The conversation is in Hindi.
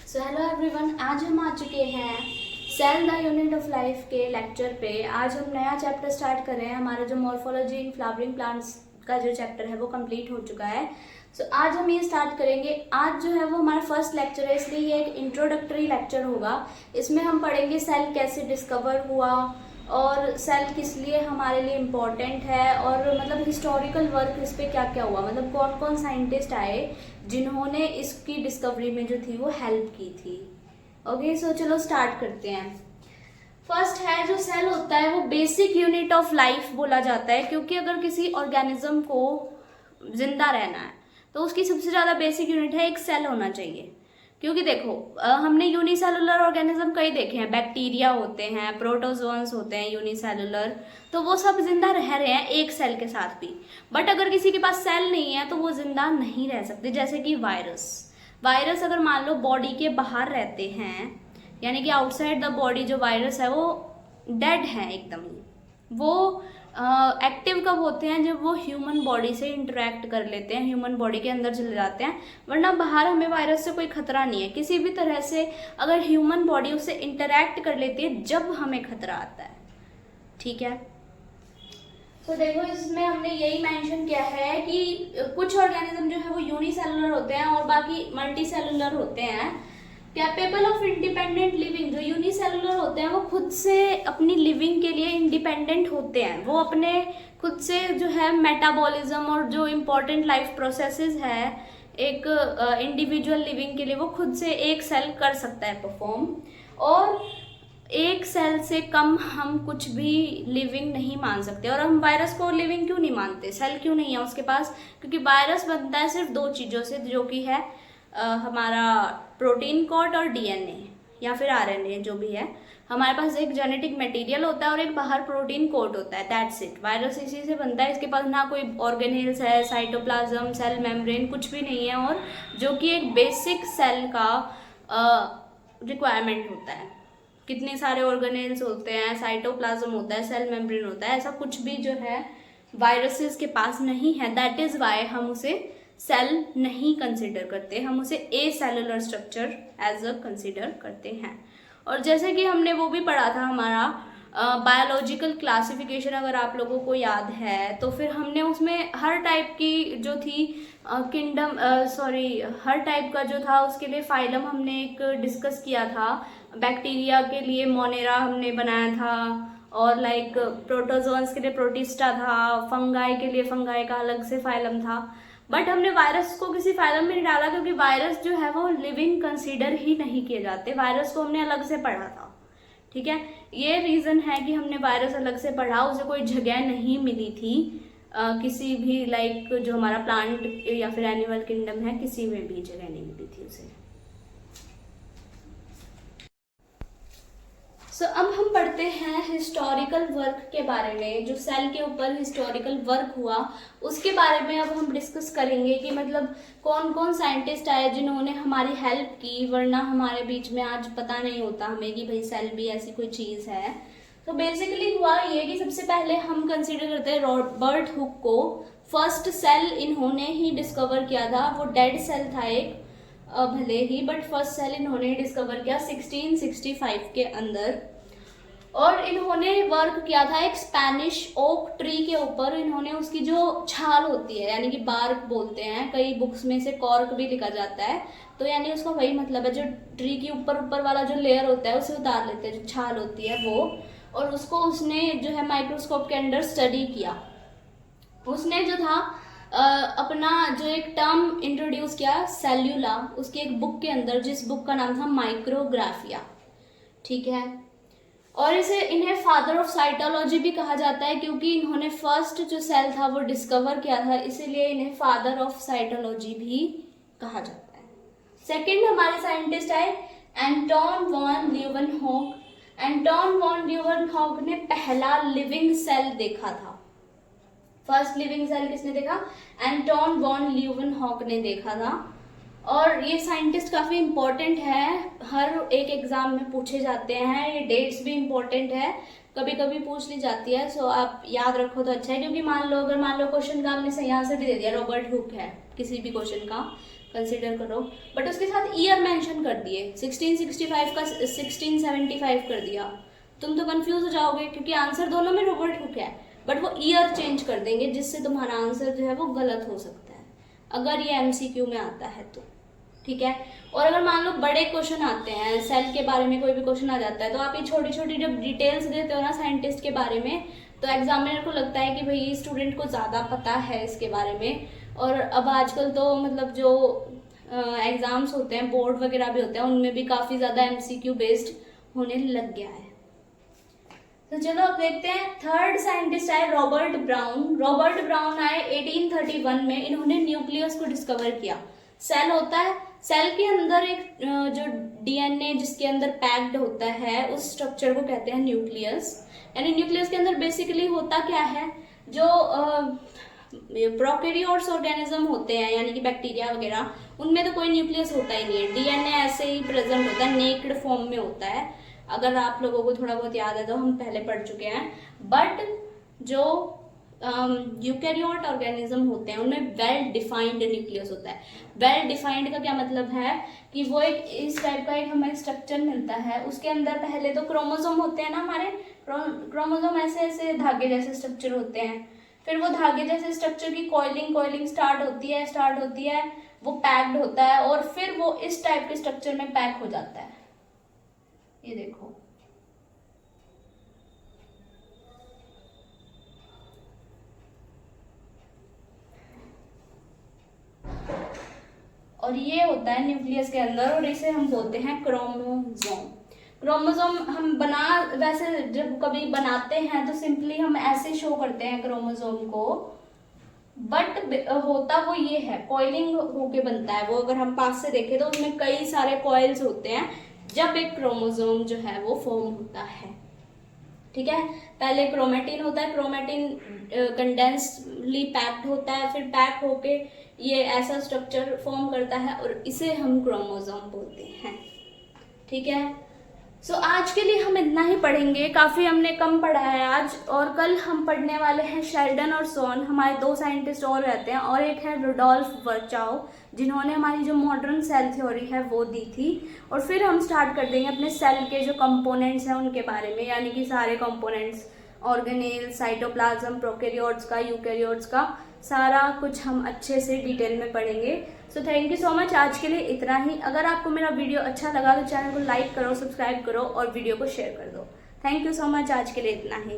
सो हेलो एवरीवन, आज हम आ चुके हैं cell the unit of life के लेक्चर पे। आज हम नया चैप्टर स्टार्ट कर रहे हैं। हमारा जो मॉर्फोलॉजी इन फ्लावरिंग प्लांट्स का जो चैप्टर है वो कंप्लीट हो चुका है। सो आज हम ये स्टार्ट करेंगे। आज जो है वो हमारा फर्स्ट लेक्चर है, इसलिए ये एक इंट्रोडक्टरी लेक्चर होगा। इसमें हम पढ़ेंगे सेल कैसे डिस्कवर हुआ और सेल किस लिए हमारे लिए इम्पोर्टेंट है, और मतलब हिस्टोरिकल वर्क इस पे क्या क्या हुआ, मतलब कौन कौन साइंटिस्ट आए जिन्होंने इसकी डिस्कवरी में जो थी वो हेल्प की थी। ओके, सो चलो स्टार्ट करते हैं। फर्स्ट है, जो सेल होता है वो बेसिक यूनिट ऑफ लाइफ बोला जाता है, क्योंकि अगर किसी ऑर्गेनिज्म को जिंदा रहना है तो उसकी सबसे ज़्यादा बेसिक यूनिट है एक सेल होना चाहिए। क्योंकि देखो, हमने यूनिसेलुलर ऑर्गेनिज्म कई देखे हैं, बैक्टीरिया होते हैं, प्रोटोजोन्स होते हैं यूनिसेलुलर, तो वो सब जिंदा रह रहे हैं एक सेल के साथ भी। बट अगर किसी के पास सेल नहीं है तो वो जिंदा नहीं रह सकते। जैसे कि वायरस अगर मान लो बॉडी के बाहर रहते हैं, यानी कि आउटसाइड द बॉडी जो वायरस है वो डेड है एकदम ही। वो एक्टिव कब होते हैं? जब वो ह्यूमन बॉडी से इंटरेक्ट कर लेते हैं, ह्यूमन बॉडी के अंदर चले जाते हैं। वरना बाहर हमें वायरस से कोई खतरा नहीं है किसी भी तरह से। अगर ह्यूमन बॉडी उससे इंटरेक्ट कर लेती है जब हमें खतरा आता है, ठीक है। तो देखो, इसमें हमने यही मेंशन किया है कि कुछ ऑर्गेनिज्म जो है वो यूनिसेलुलर होते हैं और बाकी मल्टीसेलुलर होते हैं। कैपेबल ऑफ इंडिपेंडेंट लिविंग, जो यूनिसेलुलर होते हैं वो खुद से अपनी लिविंग के लिए इंडिपेंडेंट होते हैं। वो अपने खुद से जो है मेटाबॉलिज्म और जो इम्पोर्टेंट लाइफ प्रोसेसेस है एक इंडिविजुअल लिविंग के लिए, वो खुद से एक सेल कर सकता है परफॉर्म। और एक सेल से कम हम कुछ भी लिविंग नहीं मान सकते। और हम वायरस को लिविंग क्यों नहीं मानते, सेल क्यों नहीं है उसके पास? क्योंकि वायरस बनता है सिर्फ दो चीज़ों से, जो कि है हमारा प्रोटीन कोड और डीएनए या फिर आरएनए, जो भी है। हमारे पास एक जेनेटिक मटेरियल होता है और एक बाहर प्रोटीन कोड होता है, दैट्स इट। वायरस इसी से बनता है। इसके पास ना कोई ऑर्गेनेल्स है, साइटोप्लाज्म, सेल मेम्ब्रेन, कुछ भी नहीं है, और जो कि एक बेसिक सेल का रिक्वायरमेंट होता है। कितने सारे ऑर्गेनेल्स होते हैं, साइटोप्लाज्म होता है, सेल मेम्ब्रेन होता है, ऐसा कुछ भी जो है वायरसेस के पास नहीं है। दैट इज वाई हम उसे सेल नहीं कंसिडर करते, हम उसे a cellular structure as a consider करते हैं। और जैसे कि हमने वो भी पढ़ा था, हमारा बायोलॉजिकल क्लासिफिकेशन अगर आप लोगों को याद है, तो फिर हमने उसमें हर टाइप की जो थी हर टाइप का जो था उसके लिए फाइलम हमने एक डिस्कस किया था। बैक्टीरिया के लिए मोनेरा हमने बनाया था, और लाइक प्रोटोजोन्स के लिए प्रोटिस्टा था, फंगाई के लिए फंगाई का अलग से फाइलम था। बट हमने वायरस को किसी फाइलम में नहीं डाला, क्योंकि वायरस जो है वो लिविंग कंसीडर ही नहीं किए जाते। वायरस को हमने अलग से पढ़ा था, ठीक है। ये रीज़न है कि हमने वायरस अलग से पढ़ा, उसे कोई जगह नहीं मिली थी किसी भी लाइक जो हमारा प्लांट या फिर एनिमल किंगडम है, किसी में भी जगह नहीं मिली थी उसे। सो अब हम पढ़ते हैं हिस्टोरिकल वर्क के बारे में। जो सेल के ऊपर हिस्टोरिकल वर्क हुआ उसके बारे में अब हम डिस्कस करेंगे कि मतलब कौन कौन साइंटिस्ट आए जिन्होंने हमारी हेल्प की। वरना हमारे बीच में आज पता नहीं होता हमें कि भाई सेल भी ऐसी कोई चीज़ है। तो बेसिकली हुआ ये कि सबसे पहले हम कंसिडर करते हैं रॉबर्ट हुक को। फर्स्ट सेल इन्होंने ही डिस्कवर किया था। वो डेड सेल था एक भले ही, बट फर्स्ट सेल इन्होंने डिस्कवर किया 1665 के अंदर। और इन्होंने वर्क किया था एक स्पेनिश ओक ट्री के ऊपर। इन्होंने उसकी जो छाल होती है, यानी कि बार्क बोलते हैं, कई बुक्स में से कॉर्क भी लिखा जाता है, तो यानी उसका वही मतलब है, जो ट्री के ऊपर वाला जो लेयर होता है उसे उतार लेते हैं, जो छाल होती है वो। और उसको उसने जो है माइक्रोस्कोप के अंदर स्टडी किया। उसने जो था अपना जो एक टर्म इंट्रोड्यूस किया सेल्यूला, उसकी एक बुक के अंदर, जिस बुक का नाम था माइक्रोग्राफिया, ठीक है। और इन्हें फादर ऑफ साइटोलॉजी भी कहा जाता है, क्योंकि इन्होंने फर्स्ट जो सेल था वो डिस्कवर किया था, इसीलिए इन्हें फादर ऑफ साइटोलॉजी भी कहा जाता है। सेकंड हमारे साइंटिस्ट आए Anton von Leeuwenhoek. Anton von Leeuwenhoek ने पहला लिविंग सेल देखा था। फर्स्ट लिविंग सेल किसने देखा? एंटोन वॉन ल्यूवेनहॉक ने देखा था। और ये साइंटिस्ट काफ़ी इम्पोर्टेंट है, हर एक एग्जाम में पूछे जाते हैं। ये डेट्स भी इम्पोर्टेंट है, कभी कभी पूछ ली जाती है, सो आप याद रखो तो अच्छा है। क्योंकि मान लो क्वेश्चन का आपने सही आंसर भी दे दिया, रॉबर्ट हुक है, किसी भी क्वेश्चन का कंसिडर करो, बट उसके साथ ईयर मेंशन कर दिए, 1665 का 1675 कर दिया, तुम तो कंफ्यूज हो जाओगे क्योंकि आंसर दोनों में रोबर्ट हुक है, बट वो ईयर चेंज कर देंगे जिससे तुम्हारा आंसर जो है वो गलत हो सकता है अगर ये एमसीक्यू में आता है तो, ठीक है। और अगर मान लो बड़े क्वेश्चन आते हैं, सेल के बारे में कोई भी क्वेश्चन आ जाता है, तो आप ये छोटी छोटी जब डिटेल्स देते हो ना साइंटिस्ट के बारे में, तो एग्जामिनर को लगता है कि भाई स्टूडेंट को ज़्यादा पता है इसके बारे में। और अब आजकल तो मतलब जो एग्ज़ाम्स होते हैं, बोर्ड वगैरह भी होते हैं, उनमें भी काफ़ी ज़्यादा एमसीक्यू बेस्ड होने लग गया है। तो चलो अब देखते हैं। थर्ड साइंटिस्ट आए रॉबर्ट ब्राउन। रॉबर्ट ब्राउन आए 1831 में। इन्होंने न्यूक्लियस को डिस्कवर किया। सेल होता है, सेल के अंदर एक जो डीएनए जिसके अंदर पैक्ड होता है, उस स्ट्रक्चर को कहते हैं न्यूक्लियस। यानी न्यूक्लियस के अंदर बेसिकली होता क्या है, जो प्रोकैरियोट्स ऑर्गेनिज्म होते हैं यानी कि बैक्टीरिया वगैरह, उनमें तो कोई न्यूक्लियस होता ही नहीं है। डीएनए ऐसे ही प्रेजेंट होता है, नेक्ड फॉर्म में होता है। अगर आप लोगों को थोड़ा बहुत याद है तो हम पहले पढ़ चुके हैं। बट जो यूकैरियोट ऑर्गेनिज्म होते हैं उनमें वेल डिफाइंड न्यूक्लियस होता है। वेल डिफाइंड का क्या मतलब है कि वो एक इस टाइप का एक हमें स्ट्रक्चर मिलता है, उसके अंदर पहले तो क्रोमोसोम होते हैं ना, हमारे क्रोमोसोम ऐसे ऐसे धागे जैसे स्ट्रक्चर होते हैं, फिर वो धागे जैसे स्ट्रक्चर की कॉइलिंग स्टार्ट होती है, वो पैक्ड होता है और फिर वो इस टाइप के स्ट्रक्चर में पैक हो जाता है। ये देखो, और ये होता है न्यूक्लियस के अंदर, और इसे हम बोलते हैं क्रोमोसोम। क्रोमोसोम हम वैसे जब कभी बनाते हैं तो सिंपली हम ऐसे शो करते हैं क्रोमोसोम को, बट होता वो ये है, कॉइलिंग होके बनता है वो। अगर हम पास से देखें तो उसमें कई सारे कॉइल्स होते हैं जब एक क्रोमोसोम जो है वो फॉर्म होता है, ठीक है। पहले क्रोमेटिन होता है, क्रोमेटिन कंडेंसली पैक्ड होता है, फिर पैक होके ये ऐसा स्ट्रक्चर फॉर्म करता है और इसे हम क्रोमोसोम बोलते हैं, ठीक है। सो आज के लिए हम इतना ही पढ़ेंगे, काफ़ी हमने कम पढ़ा है आज। और कल हम पढ़ने वाले हैं शेल्डन और सोन, हमारे 2 साइंटिस्ट और रहते हैं, और एक है रुडोल्फ वर्चाउ जिन्होंने हमारी जो मॉडर्न सेल थ्योरी है वो दी थी। और फिर हम स्टार्ट कर देंगे अपने सेल के जो कंपोनेंट्स हैं उनके बारे में, यानी कि सारे कंपोनेंट्स, ऑर्गेनेल, साइटोप्लाज्म, प्रोकैरियोट्स का, यूकैरियोट्स का, सारा कुछ हम अच्छे से डिटेल में पढ़ेंगे। So thank you so much, आज के लिए इतना ही। अगर आपको मेरा वीडियो अच्छा लगा तो चैनल को लाइक करो, सब्सक्राइब करो और वीडियो को शेयर कर दो। थैंक यू सो मच, आज के लिए इतना ही।